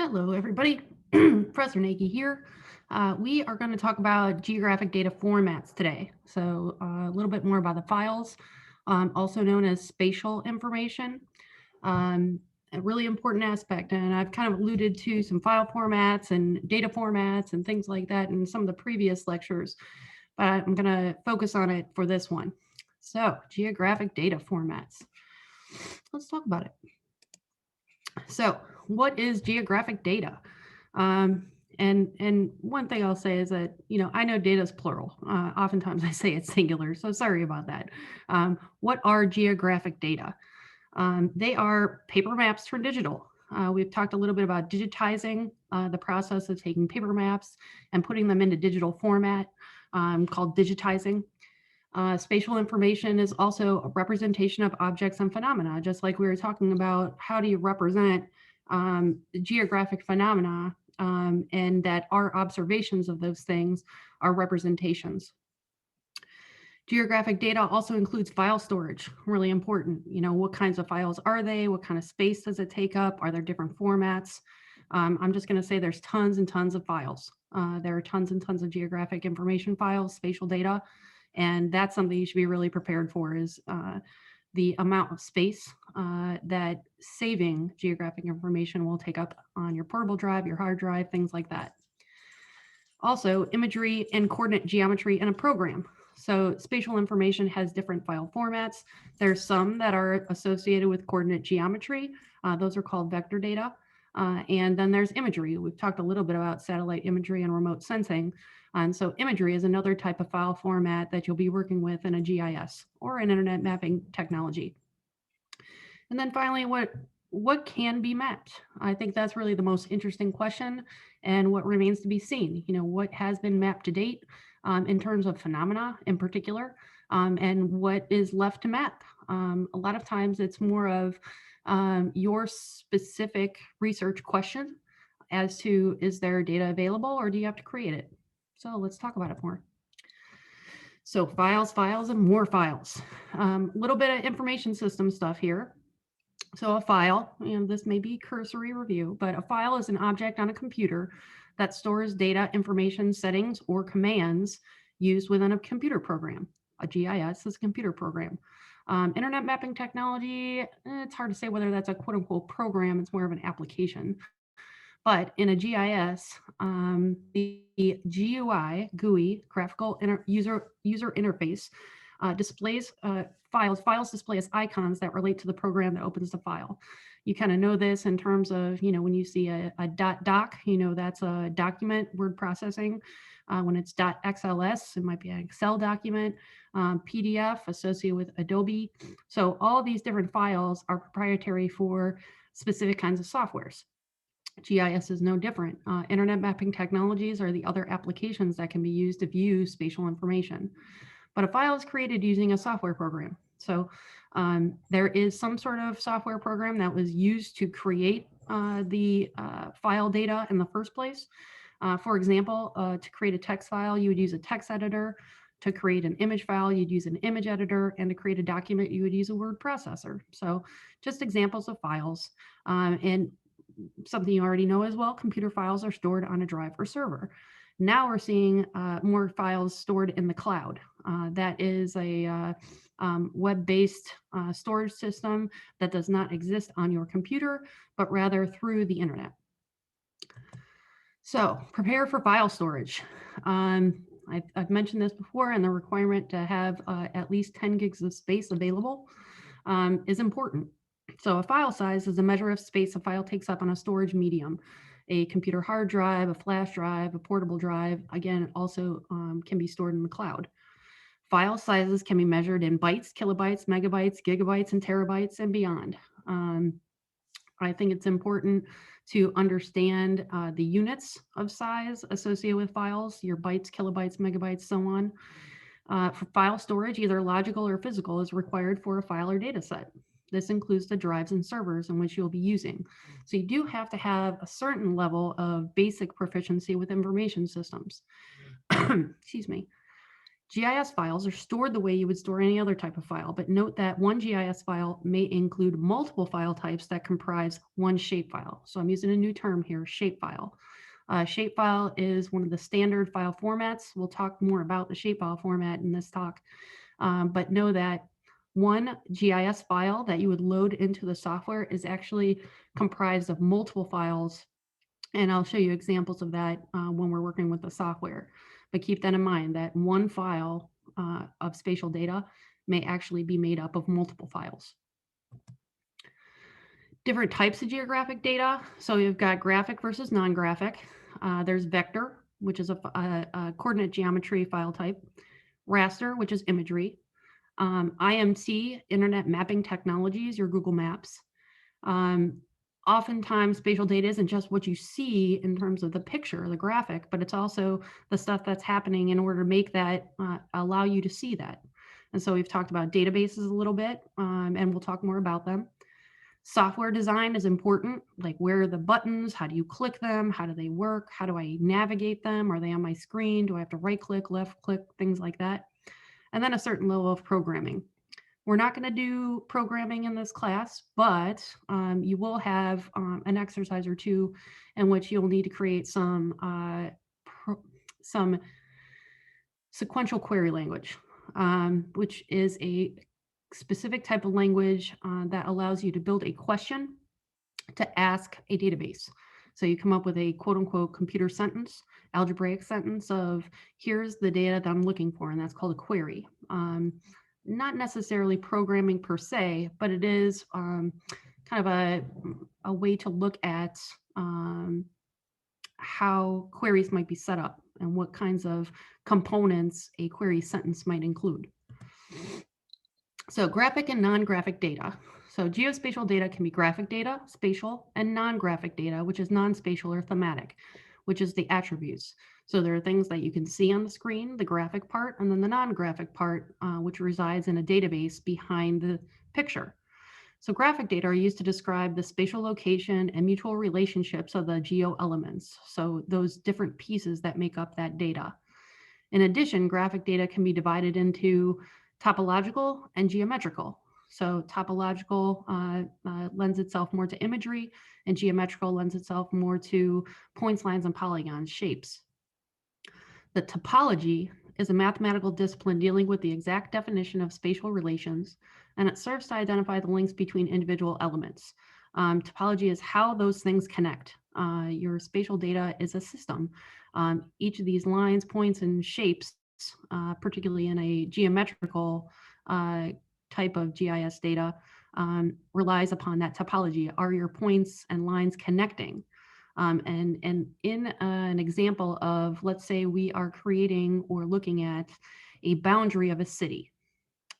Hello, everybody. Professor Nagy here. We are going to talk about geographic data formats today. So a little bit more about the files, also known as spatial information. A really important aspect, and I've kind of alluded to some file formats and data formats and things like that in some of the previous lectures, but I'm going to focus on it for this one. So geographic data formats. Let's talk about it. So what is geographic data? And one thing I'll say is that, I know data is plural. Oftentimes I say it's singular, so sorry about that. What are geographic data? They are paper maps for digital. We've talked a little bit about digitizing the process of taking paper maps and putting them into digital format called digitizing. Spatial information is also a representation of objects and phenomena, just like we were talking about how do you represent geographic phenomena, and that our observations of those things are representations. Geographic data also includes file storage, really important. What kinds of files are they? What kind of space does it take up? Are there different formats? I'm just going to say there's tons and tons of files. There are tons and tons of geographic information files, spatial data, and that's something you should be really prepared for is the amount of space that saving geographic information will take up on your portable drive, your hard drive, things like that. Also, imagery and coordinate geometry in a program. So spatial information has different file formats. There's some that are associated with coordinate geometry. Those are called vector data. And then there's imagery. We've talked a little bit about satellite imagery and remote sensing. And so imagery is another type of file format that you'll be working with in a GIS or an internet mapping technology. And then finally, what can be mapped? I think that's really the most interesting question and what remains to be seen. What has been mapped to date in terms of phenomena in particular, and what is left to map. A lot of times it's more of your specific research question as to is there data available or do you have to create it? So let's talk about it more. So files, and more files. A little bit of information system stuff here. So a file, this may be cursory review, but a file is an object on a computer that stores data, information, settings, or commands used within a computer program. A GIS is a computer program. Internet mapping technology, it's hard to say whether that's a quote unquote program, it's more of an application. But in a GIS, the GUI, graphical user interface, displays files. Files display as icons that relate to the program that opens the file. You kind of know this in terms of, when you see a .doc, that's a document word processing. When it's .xls, it might be an Excel document. PDF associated with Adobe. So all these different files are proprietary for specific kinds of softwares. GIS is no different. Internet mapping technologies are the other applications that can be used to view spatial information. But a file is created using a software program. So there is some sort of software program that was used to create the file data in the first place. For example, to create a text file, you would use a text editor. To create an image file, you'd use an image editor. And to create a document, you would use a word processor. So just examples of files. And something you already know as well, computer files are stored on a drive or server. Now we're seeing more files stored in the cloud. That is a web-based storage system that does not exist on your computer, but rather through the internet. So prepare for file storage. I've mentioned this before, and the requirement to have at least 10 gigs of space available is important. So a file size is a measure of space a file takes up on a storage medium. A computer hard drive, a flash drive, a portable drive, again, also can be stored in the cloud. File sizes can be measured in bytes, kilobytes, megabytes, gigabytes, and terabytes, and beyond. I think it's important to understand the units of size associated with files, your bytes, kilobytes, megabytes, so on. For file storage, either logical or physical is required for a file or data set. This includes the drives and servers in which you'll be using. So you do have to have a certain level of basic proficiency with information systems. Excuse me. GIS files are stored the way you would store any other type of file, but note that one GIS file may include multiple file types that comprise one shapefile. So I'm using a new term here, shapefile. Shapefile is one of the standard file formats. We'll talk more about the shapefile format in this talk, but know that one GIS file that you would load into the software is actually comprised of multiple files, and I'll show you examples of that when we're working with the software. But keep that in mind that one file of spatial data may actually be made up of multiple files. Different types of geographic data. So you've got graphic versus non-graphic. There's vector, which is a coordinate geometry file type. Raster, which is imagery. IMT, Internet Mapping Technologies, your Google Maps. Oftentimes spatial data isn't just what you see in terms of the picture, the graphic, but it's also the stuff that's happening in order to make that allow you to see that. And so we've talked about databases a little bit, and we'll talk more about them. Software design is important, like where are the buttons, how do you click them, how do they work, how do I navigate them, are they on my screen, do I have to right click, left click, things like that. And then a certain level of programming. We're not going to do programming in this class, but you will have an exercise or two in which you'll need to create some sequential query language, which is a specific type of language that allows you to build a question to ask a database. So you come up with a quote unquote computer sentence, algebraic sentence of here's the data that I'm looking for, and that's called a query. Not necessarily programming per se, but it is kind of a way to look at how queries might be set up and what kinds of components a query sentence might include. So graphic and non-graphic data. So geospatial data can be graphic data, spatial, and non-graphic data, which is non-spatial or thematic, which is the attributes. So there are things that you can see on the screen, the graphic part, and then the non-graphic part, which resides in a database behind the picture. So graphic data are used to describe the spatial location and mutual relationships of the geo elements. So those different pieces that make up that data. In addition, graphic data can be divided into topological and geometrical. So topological lends itself more to imagery, and geometrical lends itself more to points, lines, and polygons, shapes. The topology is a mathematical discipline dealing with the exact definition of spatial relations, and it serves to identify the links between individual elements. Topology is how those things connect. Your spatial data is a system. Each of these lines, points, and shapes, particularly in a geometrical type of GIS data, relies upon that topology. Are your points and lines connecting? And in an example of, let's say we are creating or looking at a boundary of a city.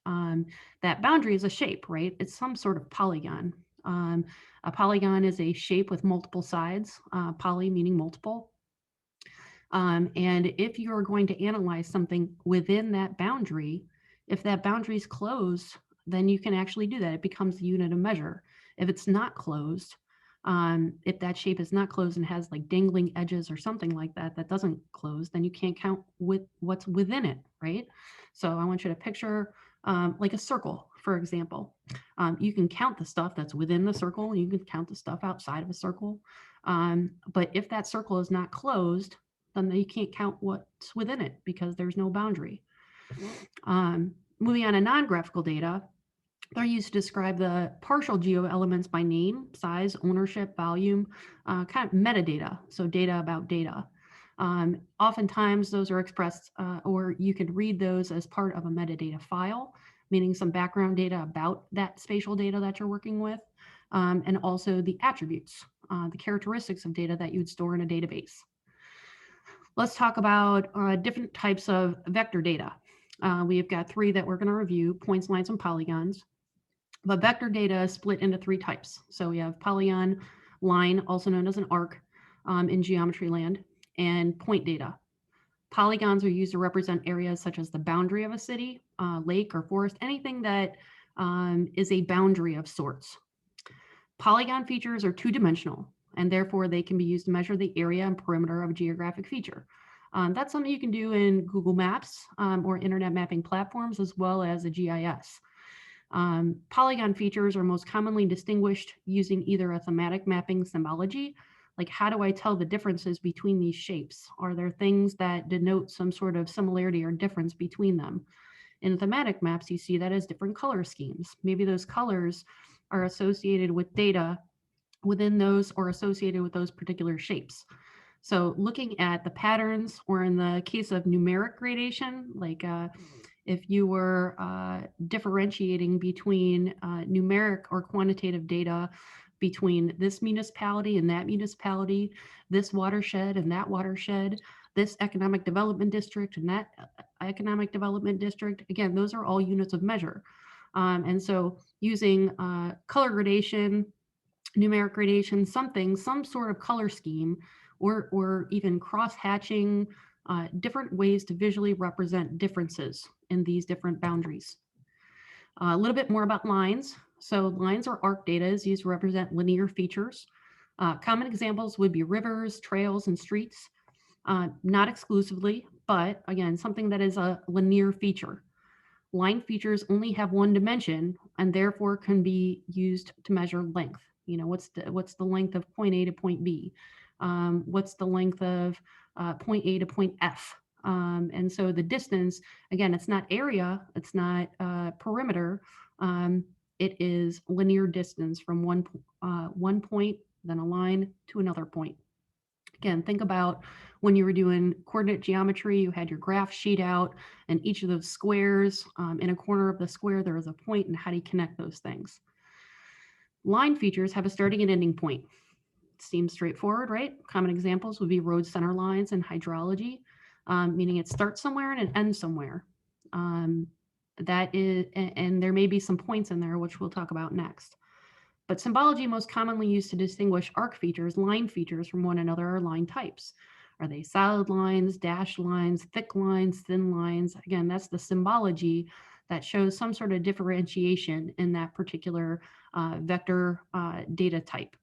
That boundary is a shape, right? It's some sort of polygon. A polygon is a shape with multiple sides, poly meaning multiple. And if you're going to analyze something within that boundary, if that boundary is closed, then you can actually do that. It becomes the unit of measure. If it's not closed, if that shape is not closed and has like dangling edges or something like that, that doesn't close, then you can't count with what's within it, right? So I want you to picture like a circle, for example. You can count the stuff that's within the circle, and you can count the stuff outside of a circle. But if that circle is not closed, then you can't count what's within it because there's no boundary. Moving on to non-graphical data, they're used to describe the partial geo elements by name, size, ownership, volume, kind of metadata, so data about data. Oftentimes those are expressed, or you could read those as part of a metadata file, meaning some background data about that spatial data that you're working with, and also the attributes, the characteristics of data that you would store in a database. Let's talk about different types of vector data. We've got three that we're going to review: points, lines, and polygons. But vector data is split into three types. So we have polygon, line, also known as an arc in geometry land, and point data. Polygons are used to represent areas such as the boundary of a city, lake, or forest, anything that is a boundary of sorts. Polygon features are two-dimensional, and therefore they can be used to measure the area and perimeter of a geographic feature. That's something you can do in Google Maps or internet mapping platforms, as well as a GIS. Polygon features are most commonly distinguished using either a thematic mapping symbology, like how do I tell the differences between these shapes? Are there things that denote some sort of similarity or difference between them? In thematic maps, you see that as different color schemes. Maybe those colors are associated with data within those or associated with those particular shapes. So looking at the patterns, or in the case of numeric gradation, like if you were differentiating between numeric or quantitative data between this municipality and that municipality, this watershed and that watershed, this economic development district and that economic development district, again, those are all units of measure. And so using color gradation, numeric gradation, some sort of color scheme, or even cross-hatching, different ways to visually represent differences in these different boundaries. A little bit more about lines. So lines or arc data is used to represent linear features. Common examples would be rivers, trails, and streets. Not exclusively, but again, something that is a linear feature. Line features only have one dimension and therefore can be used to measure length. You know, what's the length of point A to point B? What's the length of point A to point F? And so the distance, again, it's not area, it's not perimeter. It is linear distance from one point, then a line to another point. Again, think about when you were doing coordinate geometry, you had your graph sheet out, and each of those squares, in a corner of the square, there is a point, and how do you connect those things? Line features have a starting and ending point. Seems straightforward, right? Common examples would be road center lines and hydrology, meaning it starts somewhere and it ends somewhere. That is, and there may be some points in there, which we'll talk about next. But symbology most commonly used to distinguish arc features, line features from one another, are line types. Are they solid lines, dashed lines, thick lines, thin lines? Again, that's the symbology that shows some sort of differentiation in that particular vector data type.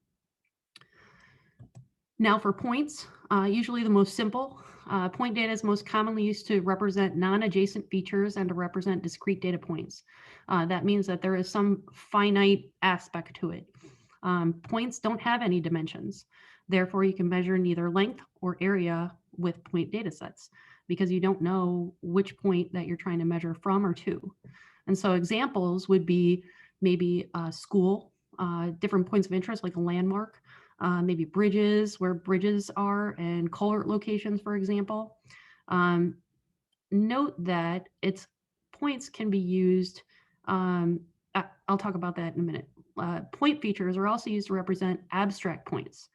Now for points, usually the most simple. Point data is most commonly used to represent non-adjacent features and to represent discrete data points. That means that there is some finite aspect to it. Points don't have any dimensions. Therefore, you can measure neither length or area with point data sets because you don't know which point that you're trying to measure from or to. And so examples would be maybe a school, different points of interest like a landmark, maybe bridges, where bridges are, and culvert locations, for example. Note that its points can be used, I'll talk about that in a minute. Point features are also used to represent abstract points.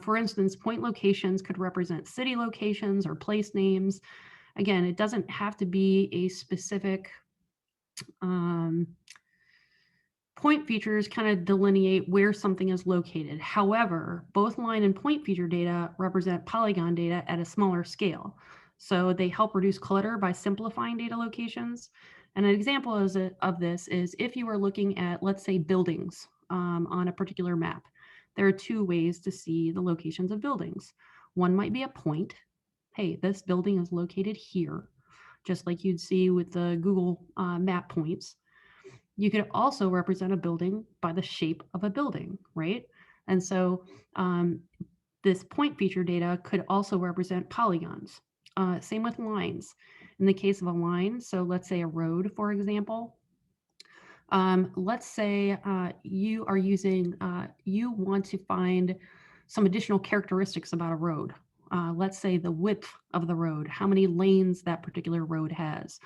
For instance, point locations could represent city locations or place names. Again, it doesn't have to be a specific point features kind of delineate where something is located. However, both line and point feature data represent polygon data at a smaller scale. So they help reduce clutter by simplifying data locations. And an example of this is if you are looking at, let's say, buildings on a particular map. There are two ways to see the locations of buildings. One might be a point. Hey, this building is located here, just like you'd see with the Google map points. You could also represent a building by the shape of a building, right? And so this point feature data could also represent polygons. Same with lines. In the case of a line, so let's say a road, for example. Let's say you are using, you want to find some additional characteristics about a road. Let's say the width of the road, how many lanes that particular road has.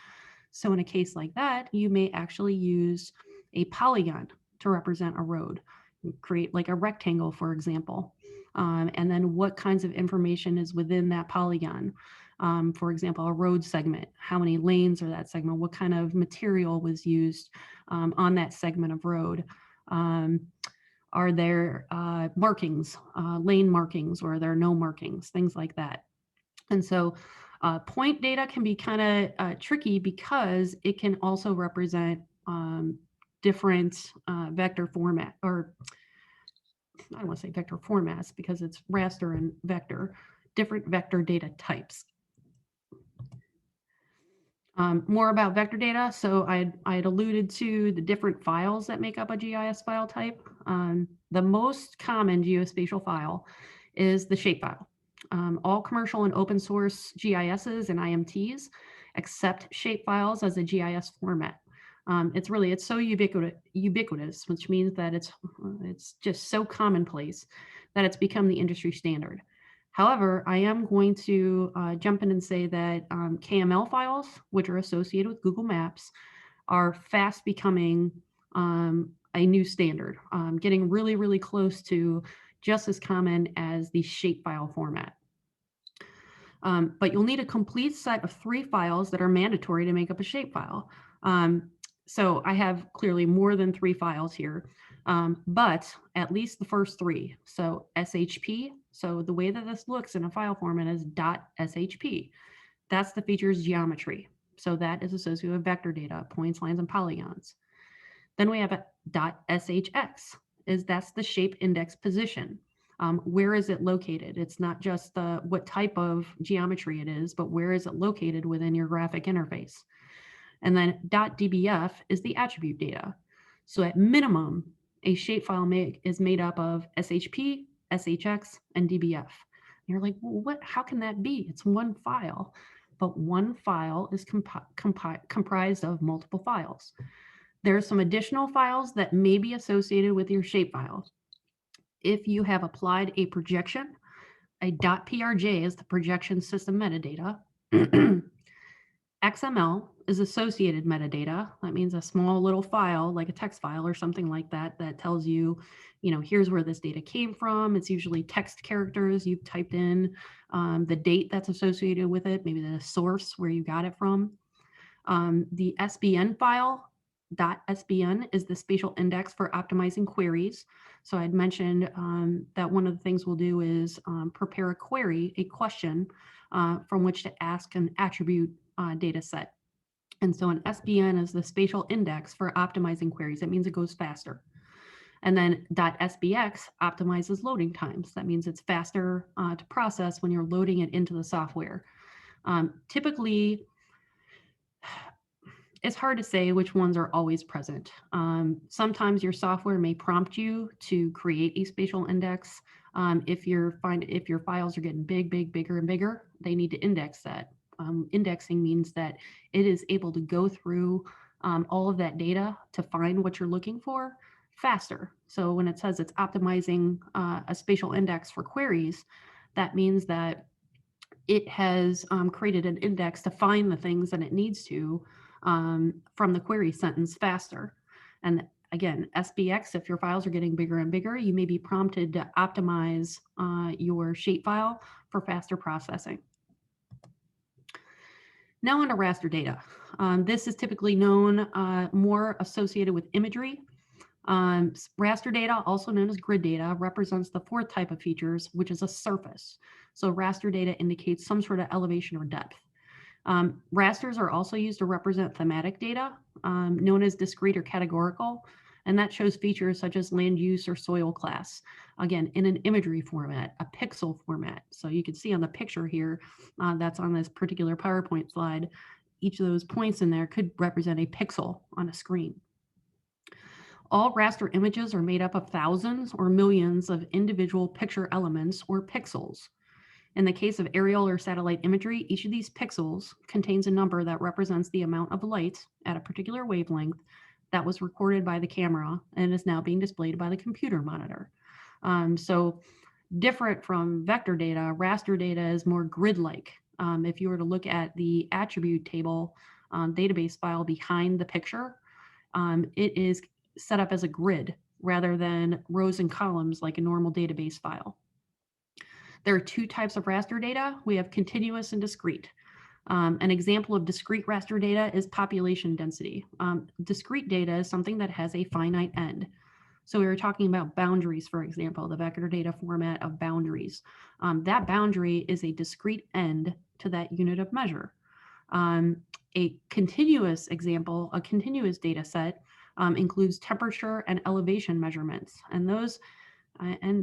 So in a case like that, you may actually use a polygon to represent a road. Create like a rectangle, for example. And then what kinds of information is within that polygon? For example, a road segment, how many lanes are that segment? What kind of material was used on that segment of road? Are there markings, lane markings, or are there no markings, things like that. And so point data can be kind of tricky because it can also represent different vector format, or I don't want to say vector formats because it's raster and vector, different vector data types. More about vector data. So I had alluded to the different files that make up a GIS file type. The most common geospatial file is the shapefile. All commercial and open source GISs and IMTs accept shapefiles as a GIS format. It's so ubiquitous, which means that it's just so commonplace that it's become the industry standard. However, I am going to jump in and say that KML files, which are associated with Google Maps, are fast becoming a new standard, getting really, really close to just as common as the shapefile format. But you'll need a complete set of 3 files that are mandatory to make up a shapefile. So I have clearly more than 3 files here, but at least the first 3. So SHP, so the way that this looks in a file format is .shp. That's the features geometry. So that is associated with vector data, points, lines, and polygons. Then we have a .shx, that's the shape index position. Where is it located? It's not just what type of geometry it is, but where is it located within your graphic interface? And then .dbf is the attribute data. So at minimum, a shapefile is made up of SHP, SHX, and dbf. You're like, well, what? How can that be? It's one file, but one file is comprised of multiple files. There are some additional files that may be associated with your shapefile. If you have applied a projection, a .prj is the projection system metadata. XML is associated metadata. That means a small little file, like a text file or something like that, that tells you, here's where this data came from. It's usually text characters. You've typed in the date that's associated with it, maybe the source where you got it from. The SBN file, .sbn, is the spatial index for optimizing queries. So I'd mentioned that one of the things we'll do is prepare a query, a question from which to ask an attribute data set. And so an SBN is the spatial index for optimizing queries. That means it goes faster. And then .sbx optimizes loading times. That means it's faster to process when you're loading it into the software. Typically, it's hard to say which ones are always present. Sometimes your software may prompt you to create a spatial index. If your files are getting bigger and bigger, they need to index that. Indexing means that it is able to go through all of that data to find what you're looking for faster. So when it says it's optimizing a spatial index for queries, that means that it has created an index to find the things that it needs to from the query sentence faster. And again, SBX, if your files are getting bigger and bigger, you may be prompted to optimize your shapefile for faster processing. Now on to raster data. This is typically known more associated with imagery. Raster data, also known as grid data, represents the 4th type of features, which is a surface. So raster data indicates some sort of elevation or depth. Rasters are also used to represent thematic data, known as discrete or categorical, and that shows features such as land use or soil class, again, in an imagery format, a pixel format. So you can see on the picture here that's on this particular PowerPoint slide, each of those points in there could represent a pixel on a screen. All raster images are made up of thousands or millions of individual picture elements or pixels. In the case of aerial or satellite imagery, each of these pixels contains a number that represents the amount of light at a particular wavelength that was recorded by the camera and is now being displayed by the computer monitor. So different from vector data, raster data is more grid-like. If you were to look at the attribute table database file behind the picture, it is set up as a grid rather than rows and columns like a normal database file. There are 2 types of raster data. We have continuous and discrete. An example of discrete raster data is population density. Discrete data is something that has a finite end. So we were talking about boundaries, for example, the vector data format of boundaries. That boundary is a discrete end to that unit of measure. A continuous example, a continuous data set includes temperature and elevation measurements. And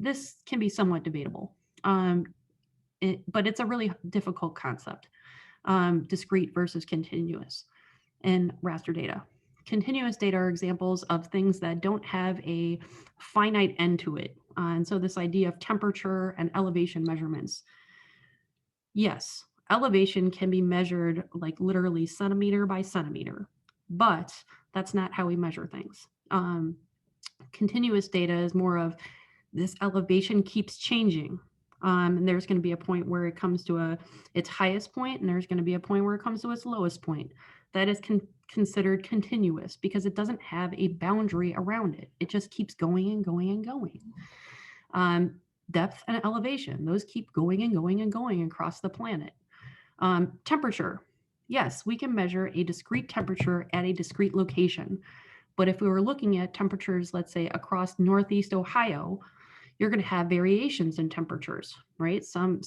this can be somewhat debatable. But it's a really difficult concept. discrete versus continuous in raster data. Continuous data are examples of things that don't have a finite end to it. And so this idea of temperature and elevation measurements. Yes, elevation can be measured like literally centimeter by centimeter, but that's not how we measure things. Continuous data is more of this elevation keeps changing. And there's going to be a point where it comes to its highest point, and there's going to be a point where it comes to its lowest point. That is considered continuous because it doesn't have a boundary around it. It just keeps going and going and going. Depth and elevation, those keep going and going and going across the planet. Temperature, yes, we can measure a discrete temperature at a discrete location. But if we were looking at temperatures, let's say across Northeast Ohio, you're going to have variations in temperatures, right? Some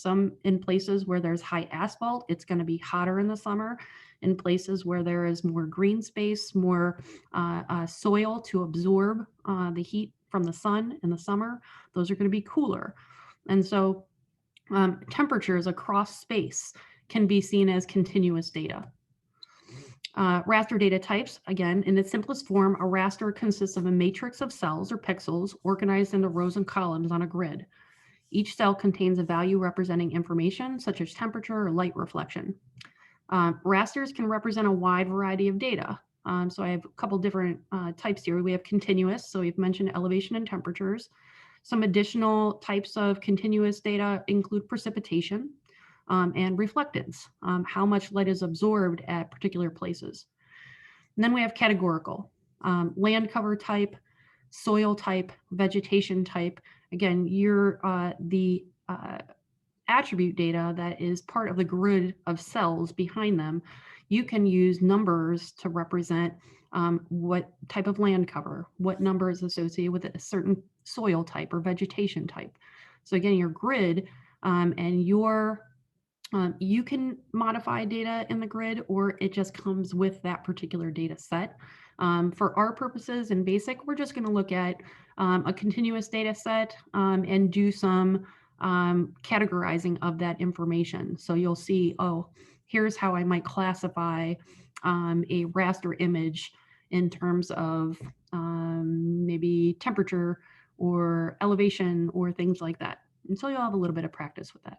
in places where there's high asphalt, it's going to be hotter in the summer. In places where there is more green space, more soil to absorb the heat from the sun in the summer, those are going to be cooler. And so temperatures across space can be seen as continuous data. Raster data types, again, in its simplest form, a raster consists of a matrix of cells or pixels organized into rows and columns on a grid. Each cell contains a value representing information such as temperature or light reflection. Rasters can represent a wide variety of data. So I have a couple different types here. We have continuous, so we've mentioned elevation and temperatures. Some additional types of continuous data include precipitation and reflectance, how much light is absorbed at particular places. And then we have categorical, land cover type, soil type, vegetation type. Again, the attribute data that is part of the grid of cells behind them, you can use numbers to represent what type of land cover, what number is associated with a certain soil type or vegetation type. So again, your grid and you can modify data in the grid, or it just comes with that particular data set. For our purposes in BASIC, we're just going to look at a continuous data set and do some categorizing of that information. So you'll see, oh, here's how I might classify a raster image in terms of maybe temperature or elevation or things like that. And so you'll have a little bit of practice with that.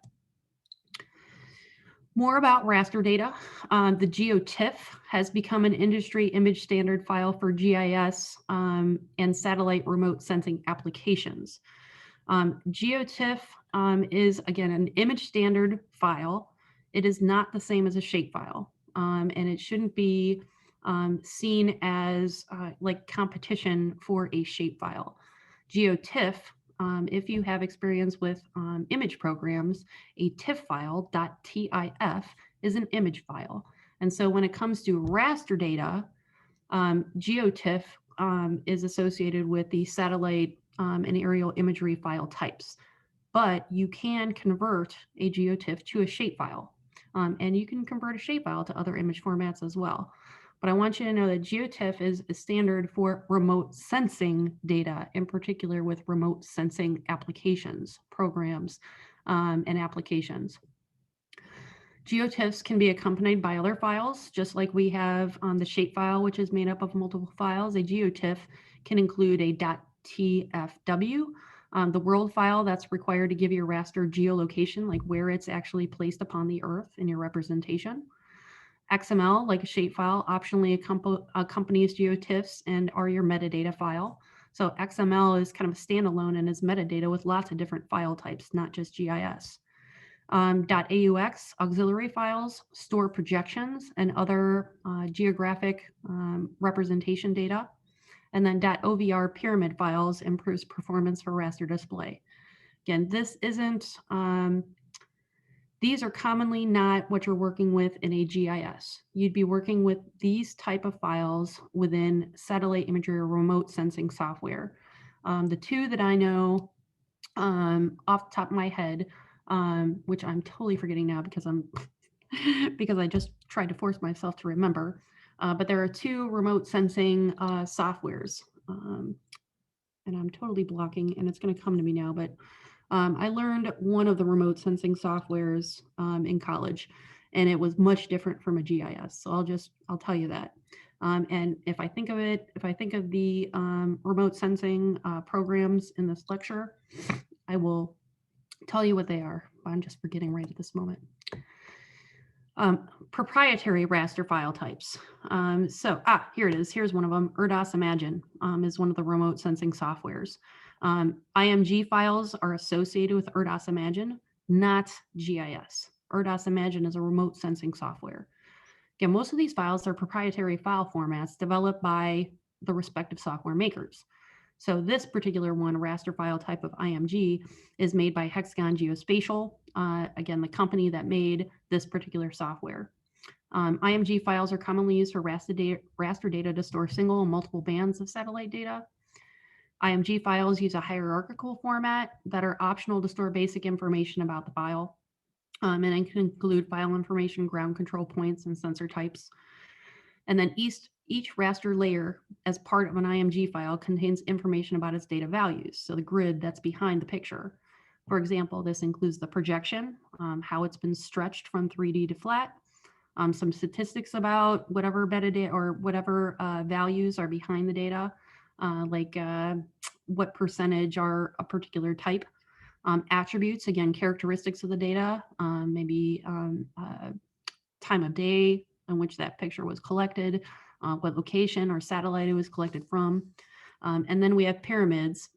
More about raster data. The geotiff has become an industry image standard file for GIS and satellite remote sensing applications. Geotiff is, again, an image standard file. It is not the same as a shapefile, and it shouldn't be seen as like competition for a shapefile. Geotiff, if you have experience with image programs, a TIFF file, .tif, is an image file. And so when it comes to raster data, geotiff is associated with the satellite and aerial imagery file types. But you can convert a geotiff to a shapefile, and you can convert a shapefile to other image formats as well. But I want you to know that geotiff is a standard for remote sensing data, in particular with remote sensing applications, programs, and applications. Geotiffs can be accompanied by other files, just like we have on the shapefile, which is made up of multiple files. A geotiff can include a .tfw, the world file that's required to give your raster geolocation, like where it's actually placed upon the earth in your representation. XML, like a shapefile, optionally accompanies geotiffs and are your metadata file. So XML is kind of a standalone and is metadata with lots of different file types, not just GIS. .aux, auxiliary files, store projections and other geographic representation data. And then .ovr pyramid files improves performance for raster display. Again, this isn't, these are commonly not what you're working with in a GIS. You'd be working with these type of files within satellite imagery or remote sensing software. The two that I know off the top of my head, which I'm totally forgetting now because because I just tried to force myself to remember. But there are two remote sensing softwares, and I'm totally blocking, and it's going to come to me now. But I learned one of the remote sensing softwares in college, and it was much different from a GIS. So I'll tell you that. And if I think of the remote sensing programs in this lecture, I will tell you what they are. I'm just forgetting right at this moment. Proprietary raster file types. Here it is. Here's one of them. ERDAS Imagine is one of the remote sensing softwares. IMG files are associated with ERDAS Imagine, not GIS. ERDAS Imagine is a remote sensing software. Again, most of these files are proprietary file formats developed by the respective software makers. So this particular one, raster file type of IMG, is made by Hexagon Geospatial, again, the company that made this particular software. IMG files are commonly used for raster data to store single and multiple bands of satellite data. IMG files use a hierarchical format that are optional to store basic information about the file. And it can include file information, ground control points, and sensor types. And then each raster layer as part of an IMG file contains information about its data values, so the grid that's behind the picture. For example, this includes the projection, how it's been stretched from 3D to flat, some statistics about whatever metadata or whatever values are behind the data, like what percentage are a particular type. Attributes, again, characteristics of the data, maybe time of day in which that picture was collected, what location or satellite it was collected from. And then we have pyramids,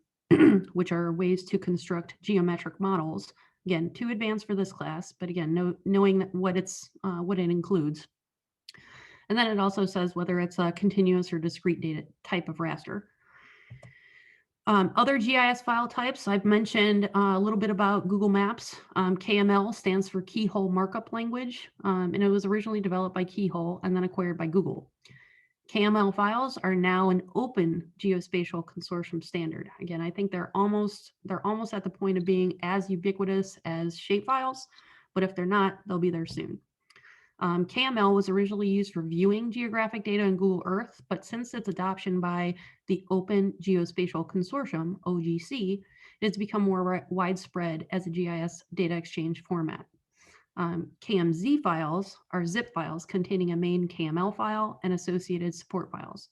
which are ways to construct geometric models. Again, too advanced for this class, but again, knowing what it includes. And then it also says whether it's a continuous or discrete data type of raster. Other GIS file types, I've mentioned a little bit about Google Maps. KML stands for Keyhole Markup Language, and it was originally developed by Keyhole and then acquired by Google. KML files are now an open geospatial consortium standard. Again, I think they're almost at the point of being as ubiquitous as shapefiles, but if they're not, they'll be there soon. KML was originally used for viewing geographic data in Google Earth, but since its adoption by the Open Geospatial Consortium, OGC, it has become more widespread as a GIS data exchange format. KMZ files are zip files containing a main KML file and associated support files.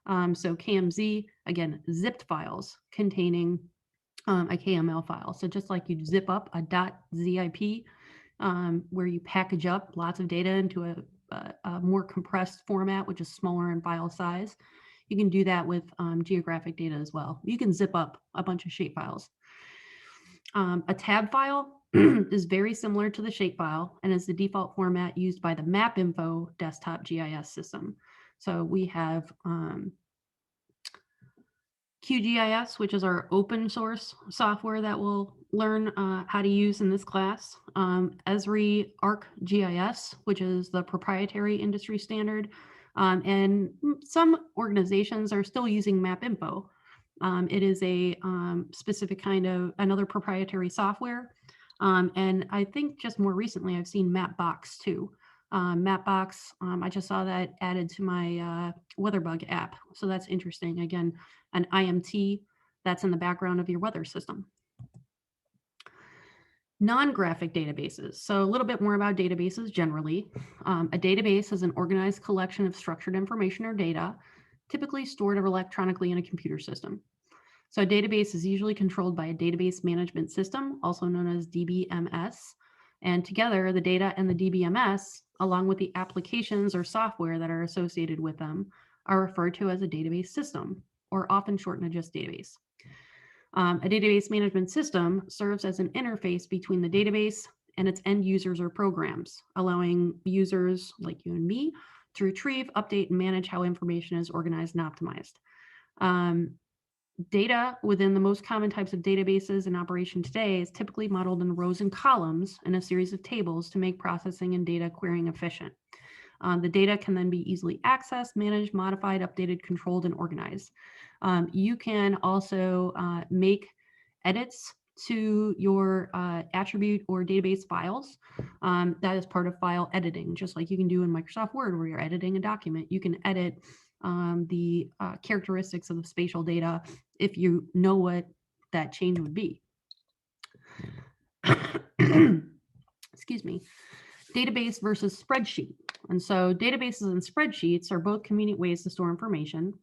So KMZ, again, zipped files containing a KML file. So just like you zip up a .zip, where you package up lots of data into a more compressed format, which is smaller in file size. You can do that with geographic data as well. You can zip up a bunch of shapefiles. A tab file is very similar to the shapefile and is the default format used by the MapInfo desktop GIS system. So we have QGIS, which is our open source software that we'll learn how to use in this class. Esri ArcGIS, which is the proprietary industry standard. And some organizations are still using MapInfo. It is a specific kind of another proprietary software. And I think just more recently, I've seen Mapbox too. Mapbox, I just saw that added to my WeatherBug app. So that's interesting. Again, an IMT that's in the background of your weather system. Non-graphic databases. So a little bit more about databases generally. A database is an organized collection of structured information or data, typically stored electronically in a computer system. So a database is usually controlled by a database management system, also known as DBMS. And together, the data and the DBMS, along with the applications or software that are associated with them, are referred to as a database system, or often shortened to just database. A database management system serves as an interface between the database and its end users or programs, allowing users like you and me to retrieve, update, and manage how information is organized and optimized. Data within the most common types of databases in operation today is typically modeled in rows and columns in a series of tables to make processing and data querying efficient. The data can then be easily accessed, managed, modified, updated, controlled, and organized. You can also make edits to your attribute or database files. That is part of file editing, just like you can do in Microsoft Word where you're editing a document. You can edit the characteristics of the spatial data if you know what that change would be. Excuse me. Database versus spreadsheet. And so databases and spreadsheets are both convenient ways to store information.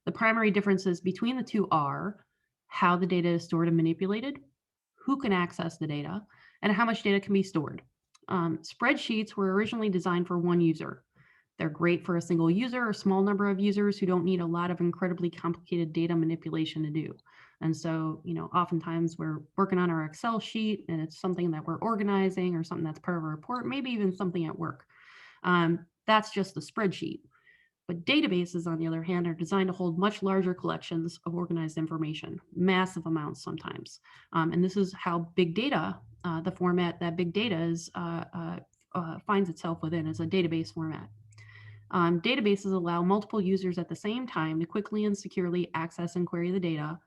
The primary differences between the two are how the data is stored and manipulated, who can access the data, and how much data can be stored. Spreadsheets were originally designed for one user. They're great for a single user or small number of users who don't need a lot of incredibly complicated data manipulation to do. And so, oftentimes we're working on our Excel sheet and it's something that we're organizing or something that's part of a report, maybe even something at work. That's just the spreadsheet. But databases, on the other hand, are designed to hold much larger collections of organized information, massive amounts sometimes. And this is how big data, the format that big data is, finds itself within, is a database format. Databases allow multiple users at the same time to quickly and securely access and query the data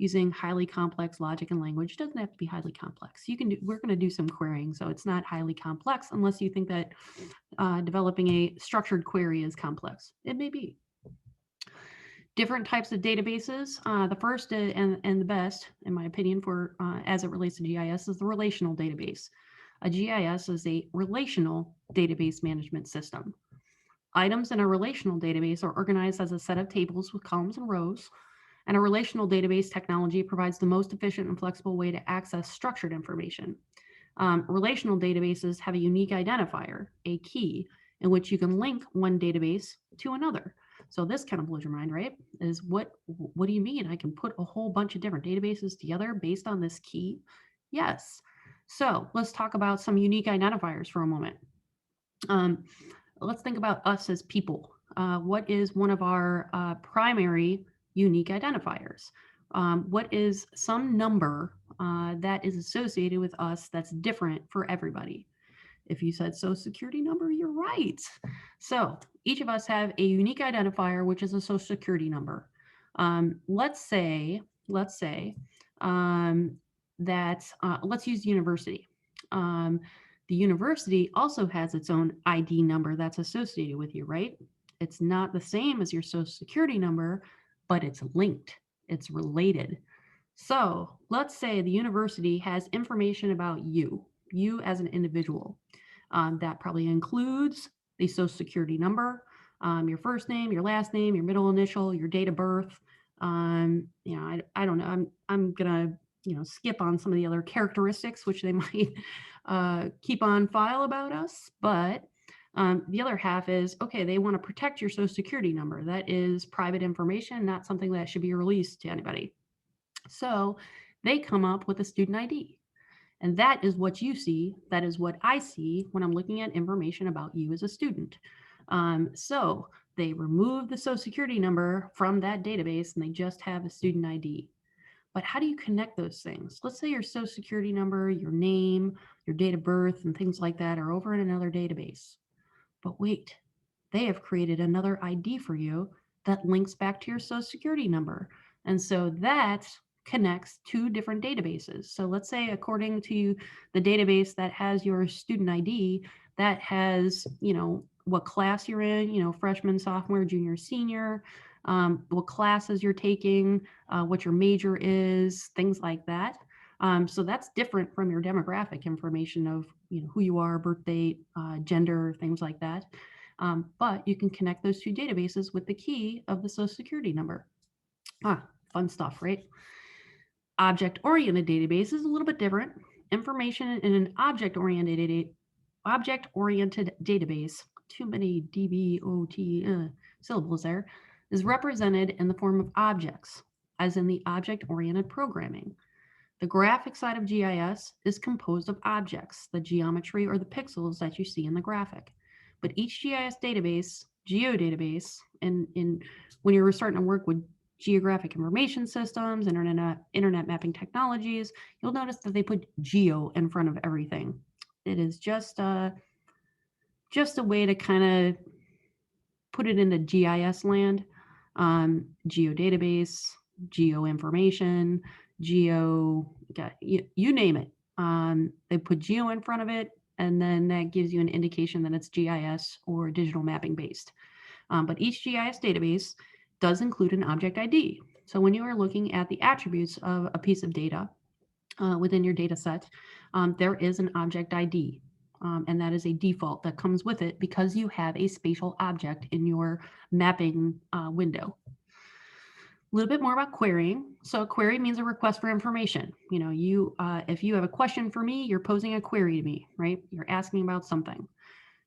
using highly complex logic and language. It doesn't have to be highly complex. We're going to do some querying, so it's not highly complex unless you think that developing a structured query is complex. It may be. Different types of databases. The first and the best, in my opinion, for as it relates to GIS, is the relational database. A GIS is a relational database management system. Items in a relational database are organized as a set of tables with columns and rows, and a relational database technology provides the most efficient and flexible way to access structured information. Relational databases have a unique identifier, a key, in which you can link one database to another. So this kind of blows your mind, right? Is what do you mean? I can put a whole bunch of different databases together based on this key? Yes. So let's talk about some unique identifiers for a moment. Let's think about us as people. What is one of our primary unique identifiers? What is some number that is associated with us that's different for everybody? If you said social security number, you're right. So each of us have a unique identifier, which is a social security number. Let's say that let's use university. The university also has its own ID number that's associated with you, right? It's not the same as your social security number, but it's linked, it's related. So let's say the university has information about you as an individual. That probably includes the social security number, your first name, your last name, your middle initial, your date of birth. I don't know. I'm gonna skip on some of the other characteristics which they might keep on file about us. But the other half is, okay, they want to protect your social security number. That is private information, not something that should be released to anybody. So they come up with a student ID. And that is what you see. That is what I see when I'm looking at information about you as a student. So they remove the social security number from that database and they just have a student ID. But how do you connect those things? Let's say your social security number, your name, your date of birth, and things like that are over in another database. But wait, they have created another ID for you that links back to your social security number. And so that connects two different databases. So let's say according to the database that has your student ID, that has, what class you're in, freshman, sophomore, junior, senior, what classes you're taking, what your major is, things like that. So that's different from your demographic information of who you are, birth date, gender, things like that. But you can connect those two databases with the key of the social security number. Fun stuff, right? Object-oriented database is a little bit different. Information in an object-oriented database, too many DBOT syllables there, is represented in the form of objects, as in the object-oriented programming. The graphic side of GIS is composed of objects, the geometry or the pixels that you see in the graphic. But each GIS database, geodatabase, and when you're starting to work with geographic information systems, internet mapping technologies, you'll notice that they put geo in front of everything. It is just a way to kind of put it into GIS land. Geodatabase, geo information, you name it. They put geo in front of it, and then that gives you an indication that it's GIS or digital mapping based. But each GIS database does include an object ID. So when you are looking at the attributes of a piece of data within your data set, there is an object ID. and that is a default that comes with it because you have a spatial object in your mapping window. A little bit more about querying. So a query means a request for information. You know, if you have a question for me, you're posing a query to me, right? You're asking about something.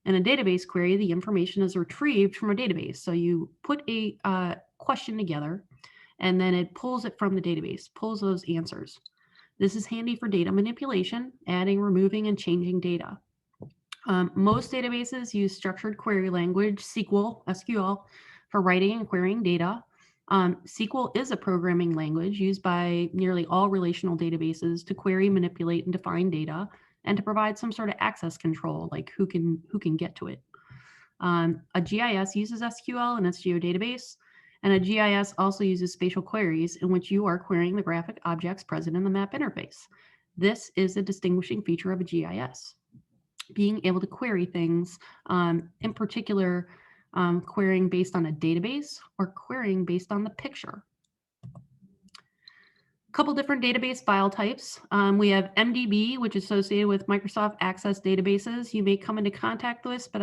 In a database query, the information is retrieved from a database. So you put a question together, and then it pulls it from the database, pulls those answers. This is handy for data manipulation, adding, removing, and changing data. Most databases use structured query language, SQL, for writing and querying data. SQL is a programming language used by nearly all relational databases to query, manipulate, and define data, and to provide some sort of access control, like who can get to it. A GIS uses SQL in its geodatabase, and a GIS also uses spatial queries in which you are querying the graphic objects present in the map interface. This is a distinguishing feature of a GIS. Being able to query things, in particular, querying based on a database or querying based on the picture. A couple different database file types. We have MDB, which is associated with Microsoft Access databases. You may come into contact with this, but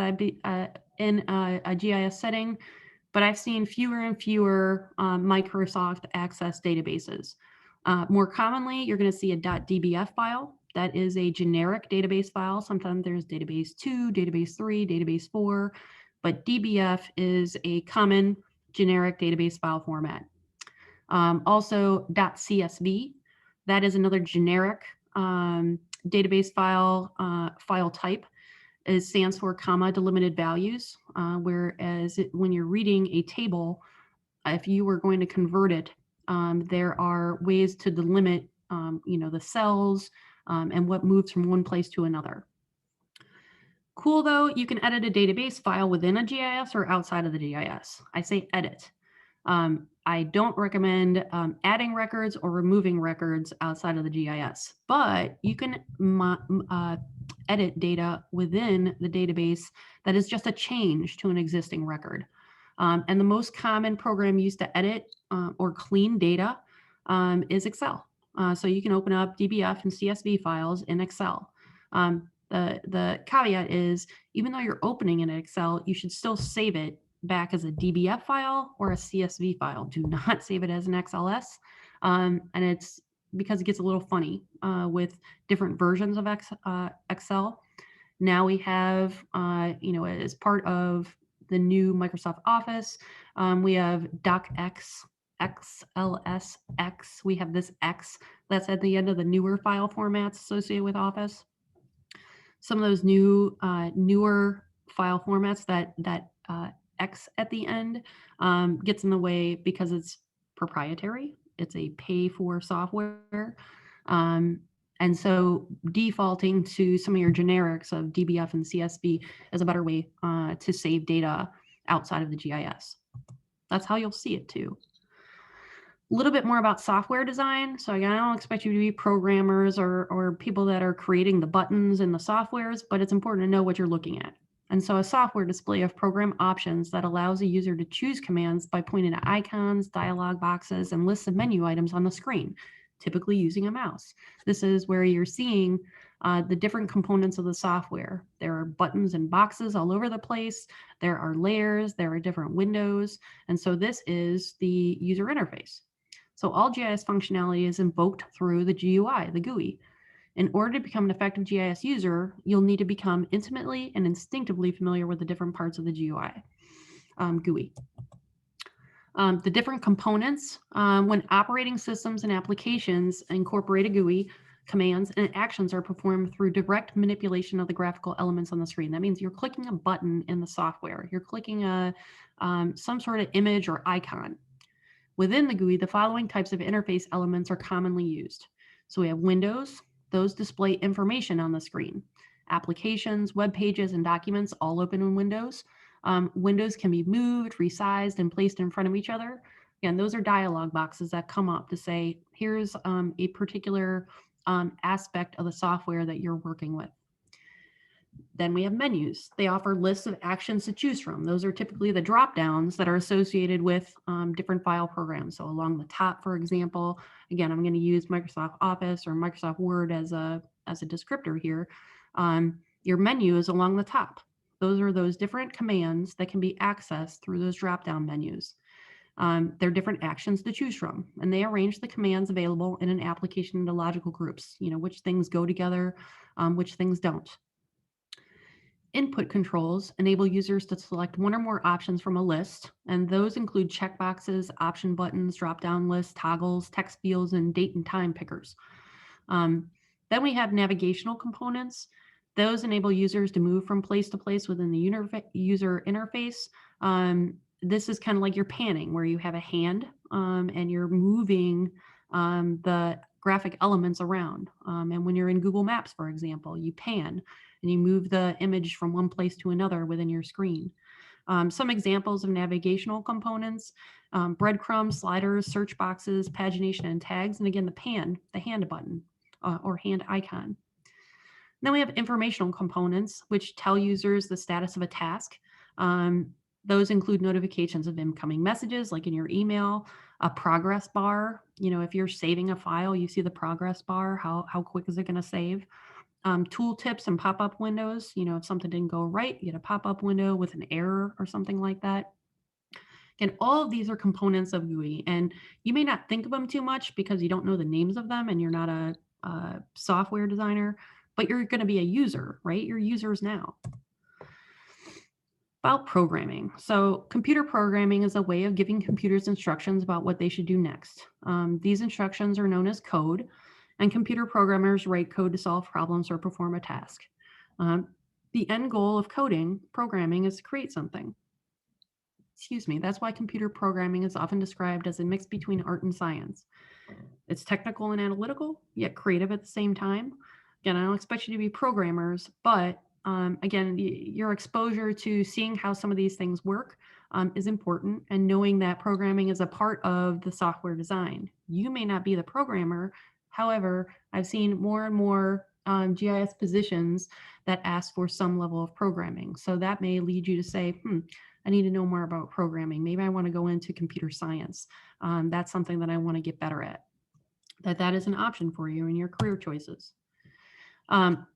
in a GIS setting, but I've seen fewer and fewer Microsoft Access databases. More commonly, you're going to see a .dbf file. That is a generic database file. Sometimes there's database 2, database 3, database 4, but DBF is a common generic database file format. Also .csv, that is another generic database file type. It stands for comma delimited values, whereas when you're reading a table, if you were going to convert it, there are ways to delimit the cells and what moves from one place to another. Cool though, you can edit a database file within a GIS or outside of the GIS. I say edit. I don't recommend adding records or removing records outside of the GIS, but you can edit data within the database that is just a change to an existing record. And the most common program used to edit or clean data is Excel. So you can open up DBF and CSV files in Excel. The caveat is, even though you're opening in Excel, you should still save it back as a DBF file or a CSV file. Do not save it as an XLS. And it's because it gets a little funny with different versions of Excel. Now we have, as part of the new Microsoft Office, we have DocX, XLSX. We have this X that's at the end of the newer file formats associated with Office. Some of those newer file formats that X at the end gets in the way because it's proprietary. It's a pay-for software. And so defaulting to some of your generics of DBF and CSV is a better way to save data outside of the GIS. That's how you'll see it too. A little bit more about software design. So again, I don't expect you to be programmers or people that are creating the buttons and the softwares, but it's important to know what you're looking at. And so a software display of program options that allows a user to choose commands by pointing to icons, dialog boxes, and lists of menu items on the screen, typically using a mouse. This is where you're seeing the different components of the software. There are buttons and boxes all over the place. There are layers, there are different windows. And so this is the user interface. So all GIS functionality is invoked through the GUI, the GUI. In order to become an effective GIS user, you'll need to become intimately and instinctively familiar with the different parts of the GUI, GUI. The different components, when operating systems and applications incorporate a GUI, commands and actions are performed through direct manipulation of the graphical elements on the screen. That means you're clicking a button in the software. You're clicking some sort of image or icon. Within the GUI, the following types of interface elements are commonly used. So we have windows. Those display information on the screen. Applications, web pages, and documents all open in Windows. Windows can be moved, resized, and placed in front of each other. Again, those are dialog boxes that come up to say, here's a particular aspect of the software that you're working with. Then we have menus. They offer lists of actions to choose from. Those are typically the drop downs that are associated with different file programs. So along the top, for example, again, I'm going to use Microsoft Office or Microsoft Word as a descriptor here. Your menu is along the top. Those are those different commands that can be accessed through those drop-down menus. There are different actions to choose from, and they arrange the commands available in an application into logical groups, which things go together, which things don't. Input controls enable users to select one or more options from a list, and those include checkboxes, option buttons, drop-down lists, toggles, text fields, and date and time pickers. Then we have navigational components. Those enable users to move from place to place within the user interface. This is kind of like your panning, where you have a hand and you're moving the graphic elements around. And when you're in Google Maps, for example, you pan and you move the image from one place to another within your screen. Some examples of navigational components, breadcrumbs, sliders, search boxes, pagination, and tags. And again, the hand button or hand icon. Then we have informational components, which tell users the status of a task. Those include notifications of incoming messages, like in your email, a progress bar. If you're saving a file, you see the progress bar, how quick is it going to save? Tool tips and pop-up windows. If something didn't go right, you get a pop-up window with an error or something like that. And all of these are components of GUI, and you may not think of them too much because you don't know the names of them and you're not a software designer, but you're going to be a user, right? You're users now. About programming. So computer programming is a way of giving computers instructions about what they should do next. These instructions are known as code, and computer programmers write code to solve problems or perform a task. The end goal of programming is to create something. That's why computer programming is often described as a mix between art and science. It's technical and analytical, yet creative at the same time. Again, I don't expect you to be programmers, but again, your exposure to seeing how some of these things work is important, and knowing that programming is a part of the software design. You may not be the programmer. However, I've seen more and more GIS positions that ask for some level of programming. So that may lead you to say, I need to know more about programming. Maybe I want to go into computer science. That's something that I want to get better at. That is an option for you in your career choices.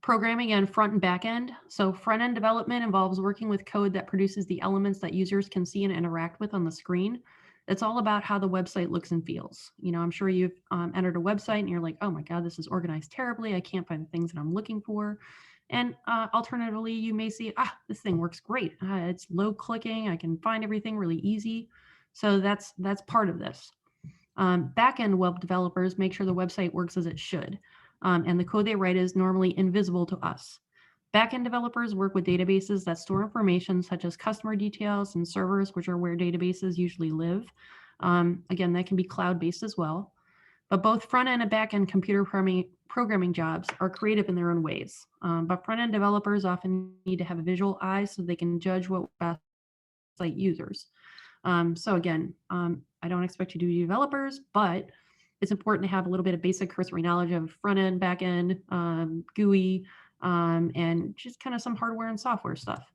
Programming and front and back end. So front end development involves working with code that produces the elements that users can see and interact with on the screen. It's all about how the website looks and feels. I'm sure you've entered a website and you're like, oh my God, this is organized terribly. I can't find the things that I'm looking for. And alternatively, you may see, this thing works great. It's low clicking. I can find everything really easy. So that's part of this. Back-end web developers make sure the website works as it should. And the code they write is normally invisible to us. Backend developers work with databases that store information such as customer details and servers, which are where databases usually live. Again, that can be cloud-based as well. But both front-end and back-end computer programming jobs are creative in their own ways. But front-end developers often need to have a visual eye so they can judge what best site users. So again, I don't expect you to be developers, but it's important to have a little bit of basic cursory knowledge of front end, back end, GUI, and just kind of some hardware and software stuff.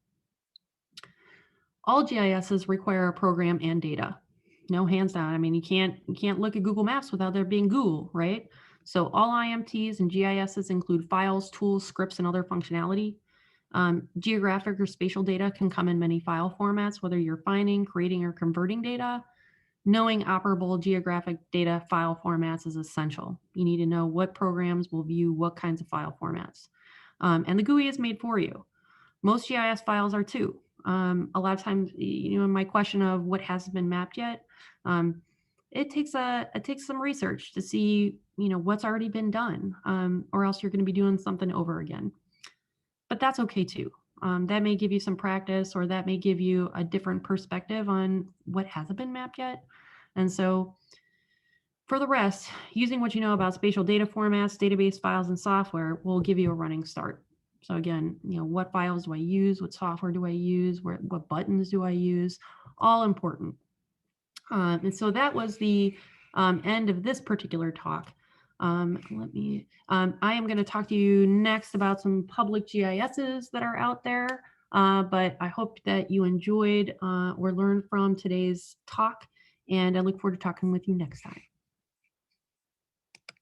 All GISs require a program and data. No, hands down. I mean, you can't look at Google Maps without there being Google, right? So all IMTs and GISs include files, tools, scripts, and other functionality. Geographic or spatial data can come in many file formats, whether you're finding, creating, or converting data. Knowing operable geographic data file formats is essential. You need to know what programs will view what kinds of file formats. And the GUI is made for you. Most GIS files are too. A lot of times, in my question of what hasn't been mapped yet, it takes some research to see, what's already been done, or else you're going to be doing something over again. But that's okay too. That may give you some practice, or that may give you a different perspective on what hasn't been mapped yet. And so for the rest, using what you know about spatial data formats, database files, and software will give you a running start. So again, what files do I use? What software do I use? What buttons do I use? All important. And so that was the end of this particular talk. I am going to talk to you next about some public GISs that are out there, but I hope that you enjoyed or learned from today's talk, and I look forward to talking with you next time.